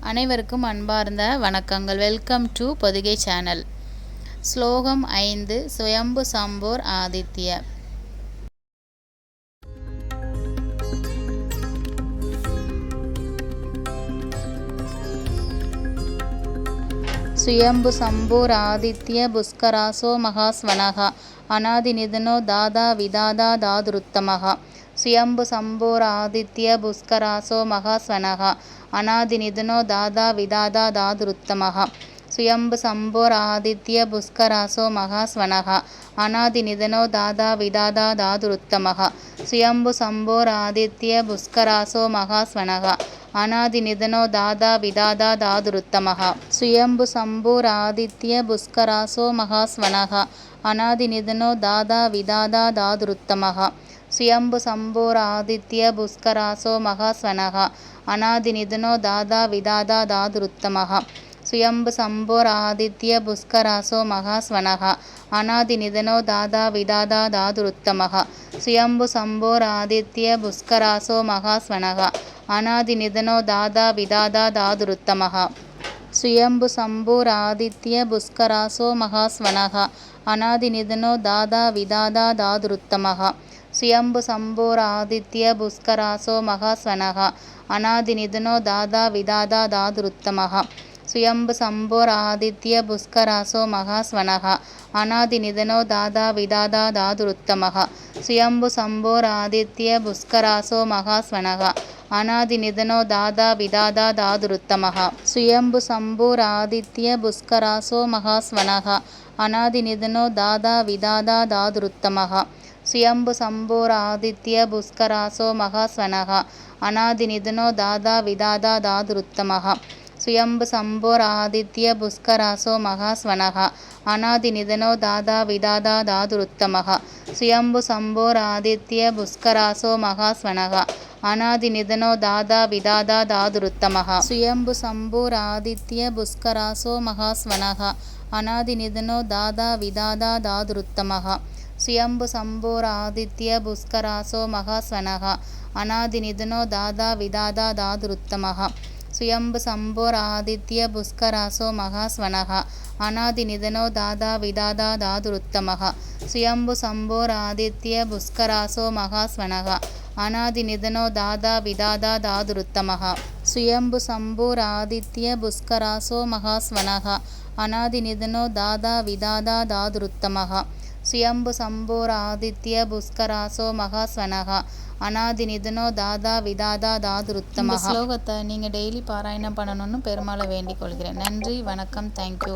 அனைவருக்கும் அன்பார்ந்த வணக்கங்கள். Welcome to Podhigai channel. ஸ்லோகம் 5. சுயம்பு சம்போர் ஆதித்ய. சுயம்பு சம்போர் ஆதித்ய புஷ்கராசோ மகாஸ்வனஹ அநாதி நிதனோ தாதா விதாதா தாதுருத்தமஹ. சுயம்பு சம்போர் ஆதித்ய புஷ்கராசோ மகாஸ்வனஹ அநாதி நிதனோ தாதா விதாதா தாதுருத்தமஹ. சுயம்பு சம்போர் ஆதித்ய புஷ்கராசோ மகாஸ்வனஹ அநாதி நிதனோ தாதா விதாதா தாதுருத்தமஹ. சுயம்பு சம்போர் ஆதித்ய புஷ்கராசோ மகாஸ்வனஹ அநாதி நிதனோ தாதா விதாதா தாதுருத்தமஹ. சுயம்பு சம்போர் ஆதித்ய புஷ்கராசோ மகாஸ்வனஹ அநாதி நிதனோ தாதா விதாதா தாதுருத்தமஹ. சுயம்பு சம்போர் ஆதித்ய புஷ்கராசோ மகாஸ்வனஹ அநாதி நிதனோ தாதா விதாதா தாதுருத்தமஹ. சுயம்பு சம்போர் ஆதித்ய புஷ்கராசோ மகாஸ்வனஹ அநாதி நிதனோ தாதா விதாதா தாதுருத்தமஹ. சுயம்பு சம்போர் ஆதித்ய புஷ்கராசோ மகாஸ்வனஹ அநாதி நிதனோ தாதா விதாதா தாதுருத்தமஹ. சுயம்பு சம்போர் ஆதித்ய புஷ்கராசோ மகாஸ்வனஹ அநாதி நிதனோ தாதா விதாதா தாதுருத்தமஹ. சுயம்பு சம்போர் ஆதித்ய புஷ்கராசோ மகாஸ்வனஹ அநாதி நிதனோ தாதா விதாதா தாதுருத்தமஹ. சுயம்பு சம்போர் ஆதித்ய புஷ்கராசோ மகாஸ்வனஹ அநாதி நிதனோ தாதா விதாதா தாதுருத்தமஹ. சுயம்பு சம்போர் ஆதித்ய புஷ்கராசோ மகாஸ்வனஹ அநாதி நிதனோ தாதா விதாதா தாதுருத்தமஹ. சுயம்பு சம்போர் ஆதித்ய புஷ்கராசோ மகாஸ்வனஹ அநாதி நிதனோ தாதா விதாதா தாதுருத்தமஹ. சுயம்பு சம்போர் ஆதித்ய புஷ்கராசோ மகாஸ்வனஹ அநாதி நிதனோ தாதா விதாதா தாதுருத்தமஹ. சுயம்பு சம்போர் ஆதித்ய புஷ்கராசோ மகாஸ்வனஹ அநாதி நிதனோ தாதா விதாதா தாதுருத்தமஹ. சுயம்பு சம்போர் ஆதித்ய புஷ்கராசோ மகாஸ்வனஹ அநாதி நிதனோ தாதா விதாதா தாதுருத்தமஹ. சுயம்பு சம்போர் ஆதித்ய புஷ்கராசோ மகாஸ்வனஹ அநாதி நிதனோ தாதா விதாதா தாதுருத்தமஹ. சுயம்பு சம்போர் ஆதித்ய புஷ்கராசோ மகாஸ்வனஹ அநாதி நிதனோ தாதா விதாதா தாதுருத்தமஹ. சுயம்பு சம்போர் ஆதித்ய புஷ்கராசோ மகாஸ்வனஹ அநாதி நிதனோ தாதா விதாதா தாதுருத்தமஹ. சுயம்பு சம்போர் ஆதித்ய புஷ்கராசோ மகாஸ்வனஹ அநாதி நிதனோ தாதா விதாதா தாதுருத்தமஹ. சுயம்பு சம்போர் ஆதித்ய புஷ்கராசோ மகாஸ்வனஹ அநாதி நிதனோ தாதா விதாதா தாதுருத்தமஹ. சுயம்பு சம்போர் ஆதித்ய புஷ்கராசோ மகாஸ்வனஹ அநாதி நிதனோ தாதா விதாதா தாதுருத்தமஹ. இந்த ஸ்லோகத்தை நீங்கள் டெய்லி பாராயணம் பண்ணணும்னு பெருமாளை வேண்டிக் கொள்கிறேன். நன்றி, வணக்கம், தேங்க்யூ.